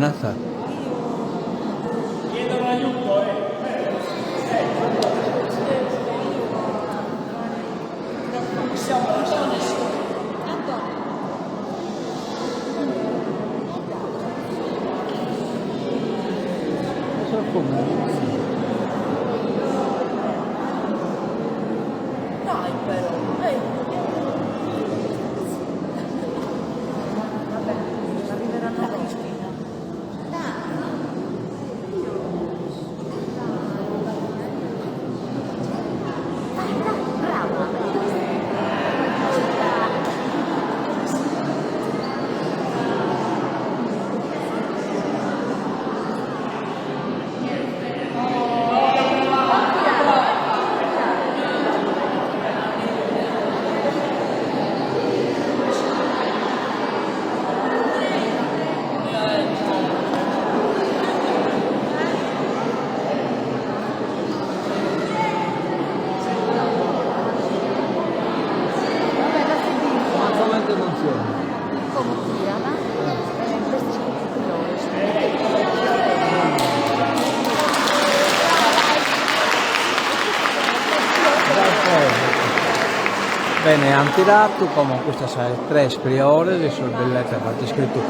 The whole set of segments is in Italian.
immaginata. Chiedono aiuto, siamo lasciati soli. Dai però, vabbè, arriveranno a Cristina. Bene, han tirato como questa sai 3 priore, le sorbellette avete scritto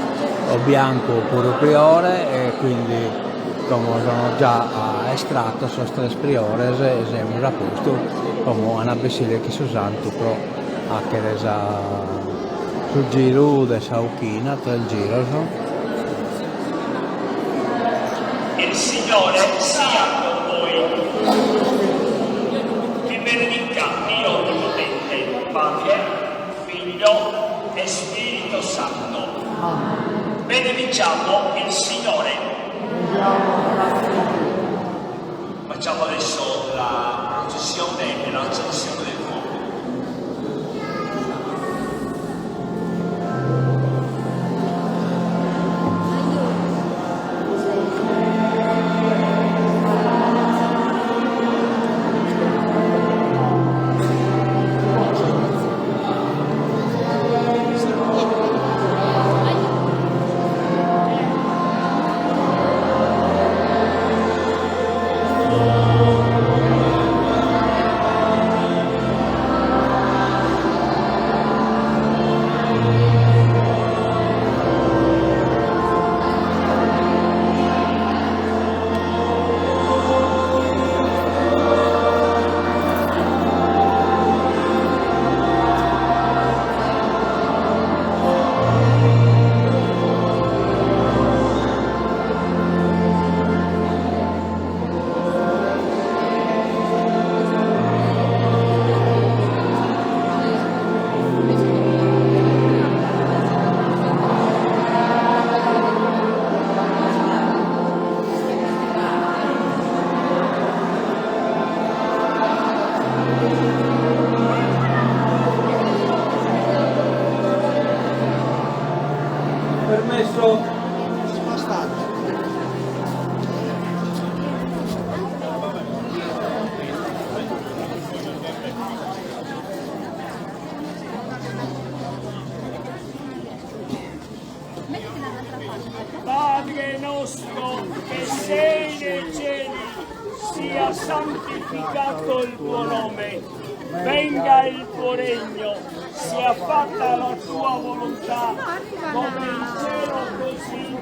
o bianco oppure priore e quindi come sono già estratto sono 3 priore e siamo a posto come una bessile che si usanno però a che resa sul giro de Sauchina tra il giro no? Il Signore sia con voi. Vi benedica Dio Onnipotente, Padre, Figlio e Spirito Santo. Benediciamo il Signore. Facciamo adesso la processione e l'accensione del fuoco. Permesso Padre nostro che sei nei cieli, sia santificato il tuo nome, venga il tuo regno, sia fatta la tua volontà, come in cielo così in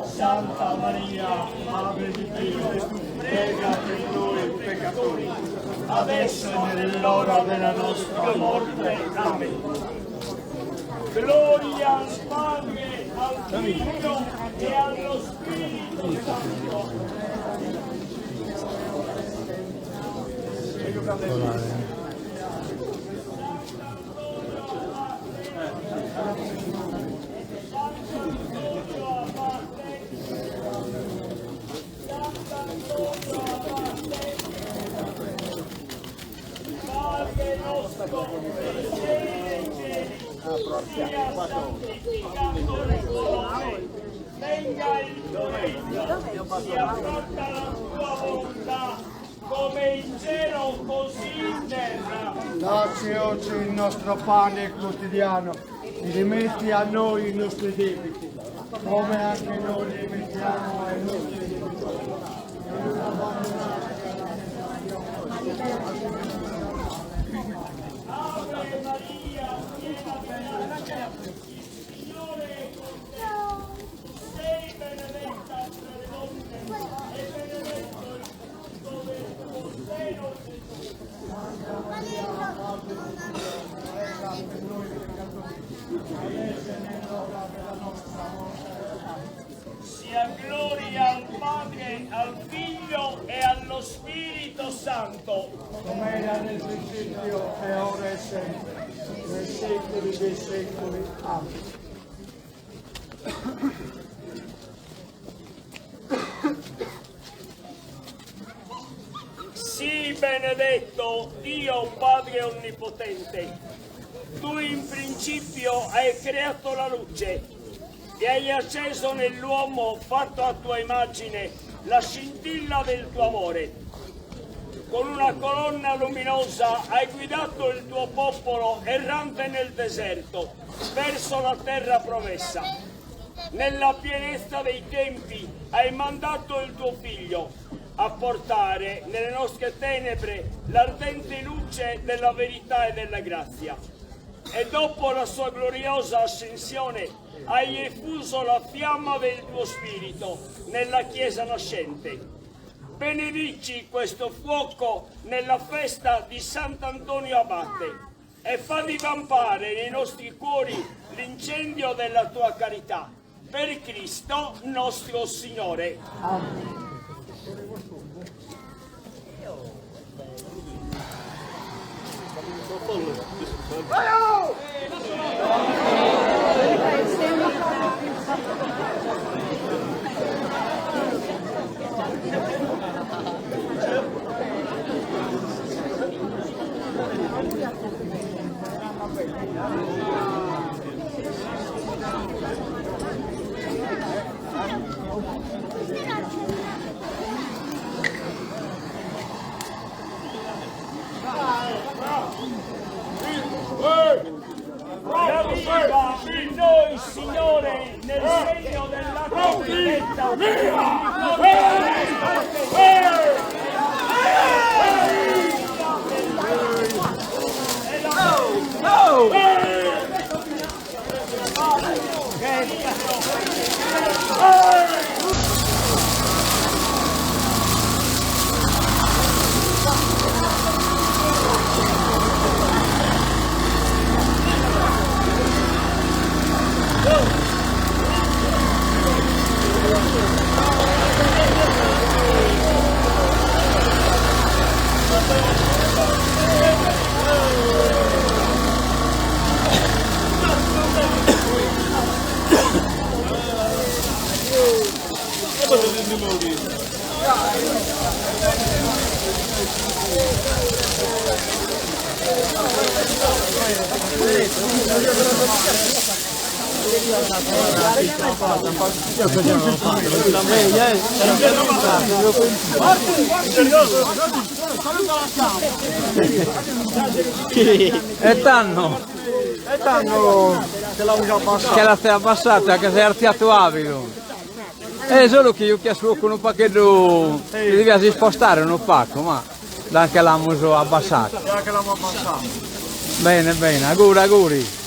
Santa Maria, Madre di Dio, prega per noi peccatori, adesso e nell'ora della nostra morte. Amen. Gloria al Padre, al Figlio e allo Spirito Santo. sia santificato il tuo nome, venga il tuo regno, sia fatta la tua volontà, come in cielo così in terra. Dacci oggi il nostro pane quotidiano e rimetti a noi i nostri debiti, come anche noi rimettiamo ai nostri debitori. Ave Maria, piena di grazia, il Signore è con te. Sei benedetta tra le donne e benedetto il frutto del tuo seno, Gesù. Sia gloria al Padre, al Figlio e allo Spirito Santo. Come era nel principio e ora e sempre, nei secoli dei secoli. Amen. Sii benedetto Dio Padre Onnipotente, tu in principio hai creato la luce e hai acceso nell'uomo fatto a tua immagine la scintilla del tuo amore. Con una colonna luminosa hai guidato il tuo popolo errante nel deserto verso la terra promessa. Nella pienezza dei tempi hai mandato il tuo figlio a portare nelle nostre tenebre l'ardente luce della verità e della grazia. E dopo la sua gloriosa ascensione hai effuso la fiamma del tuo spirito nella Chiesa nascente. Benedici questo fuoco nella festa di Sant'Antonio Abate e fa divampare nei nostri cuori l'incendio della tua carità. Per Cristo nostro Signore. Amen. Viva in noi, Signore, nel segno della tua vendetta. E tanno che la stai abbassata, che sei artiato avido. È solo che io chiesto con un pacchetto che devi spostare un pacco, ma anche l'hanno abbassato. Bene, bene, auguri.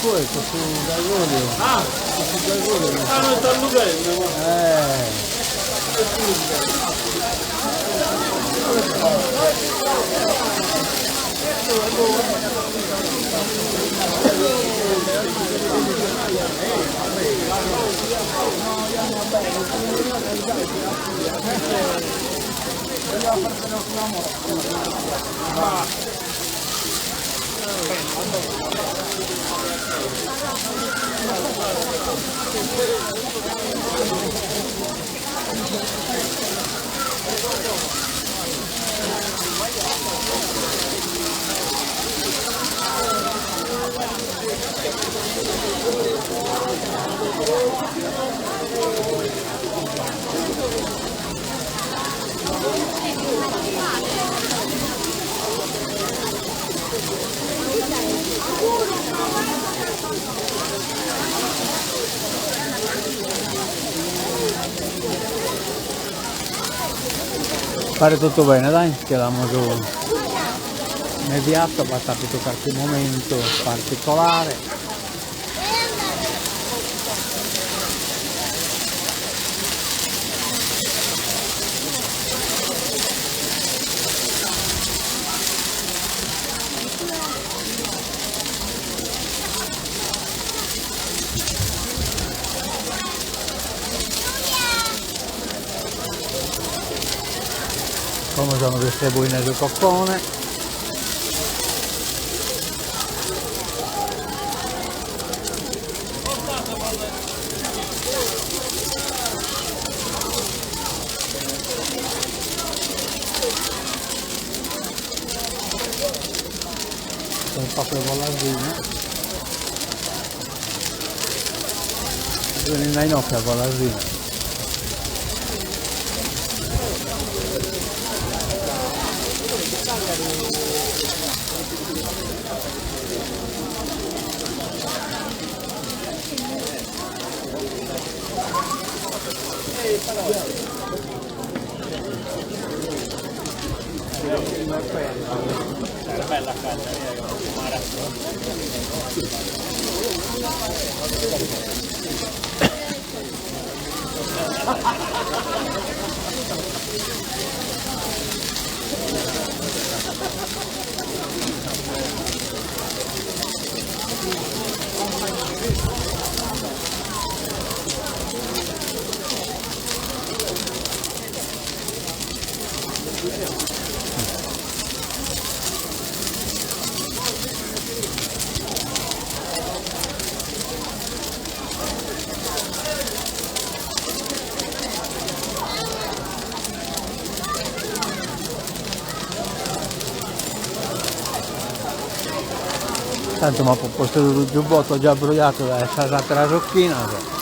Questo su Gargoglio. Non sta allungando. Fare tutto bene, dai, quedamos immediato, basta que tocar un momento particolare. Come sono distribuiti nel coccone. Sono proprio bollasine. Viene in occhio a bollasine. Era bella casa, Tanto mi ha posto il giubbotto già abbrogliato da essere stata la rocchina.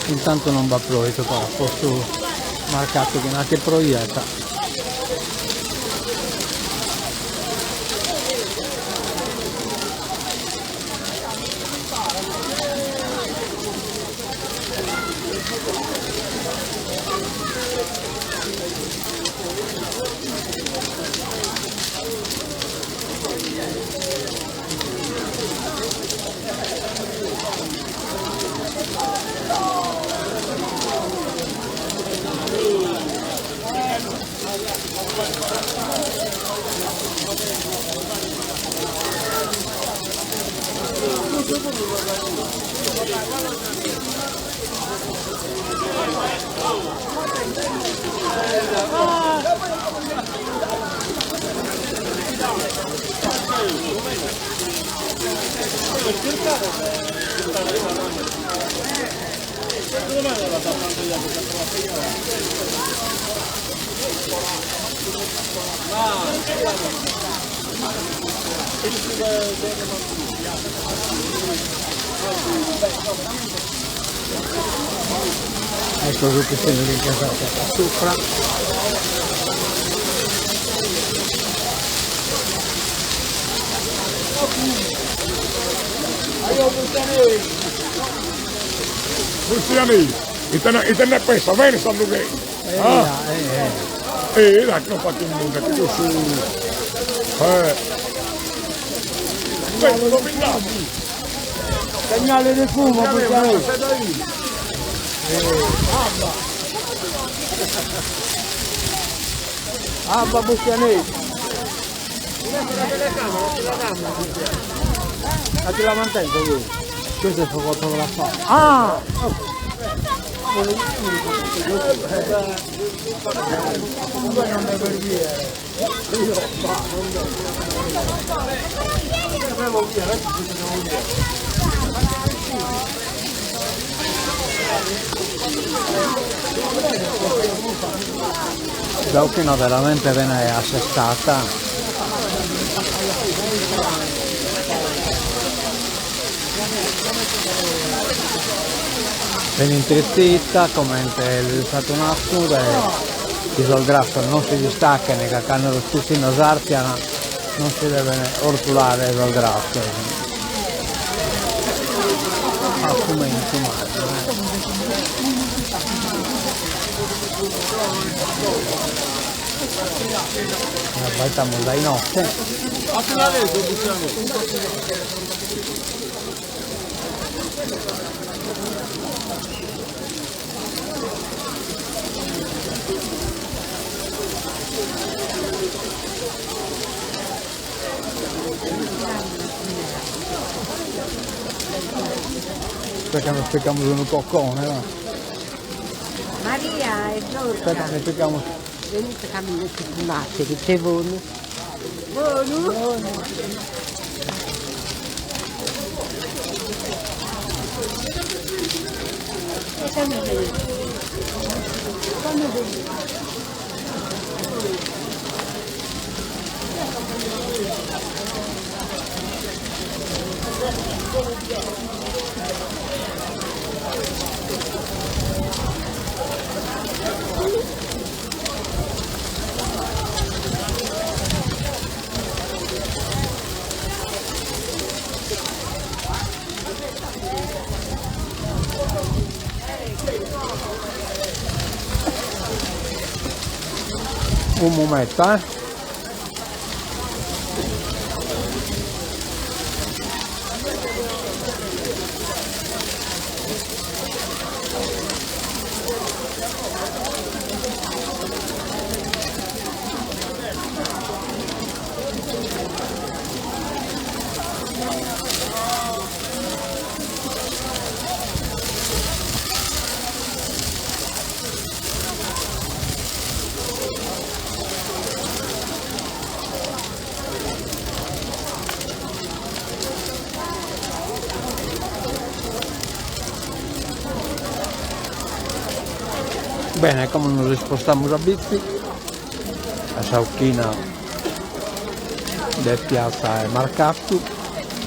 Intanto non va pronto qua, posto marcato che anche proietta. Ecco tutti quelli che casate sopra. Cristiani, itene pesa, ven sandu che. Dai, non faccio nulla, che io su. Ven, lo vingati. Segnale di fumo, Bustiani. Abba Bustiani. Ma te la mantengo io? Questo è fotografato. Ah! Giochino veramente viene assestata. Viene intrittita, come il fatto un attimo, il grasso non si distacca, ne cacano lo stesso in osartiana, non si deve ortolare il grasso. Come Baltiamo dai notte. Perché non spicchiamo un coccone, no? Maria e Giorgia. Aspetta, ne spicchiamo. Venite a camminare sul mare, che buono. Buono? Un momento, Bene, come nos spostamos a bici, a Sauchina de Piazza Marcattu,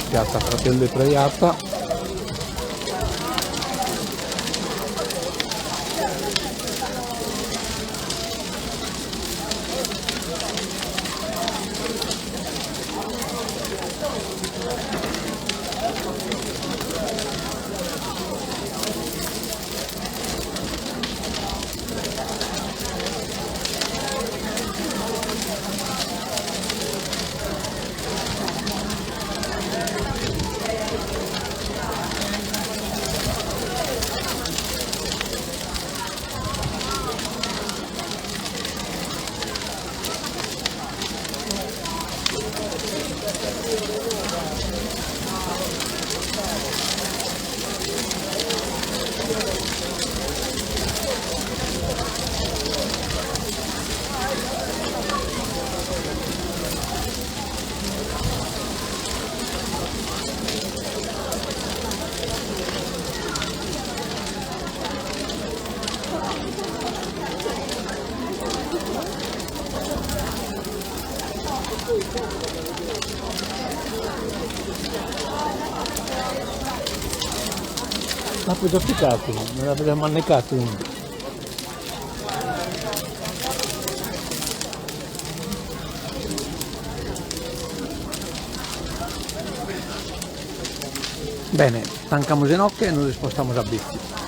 Piazza Fratelli Preiata. poi già piccato, me l'avete mannecato uno. Bene, tancamos en ocche e nos spostamos a bici.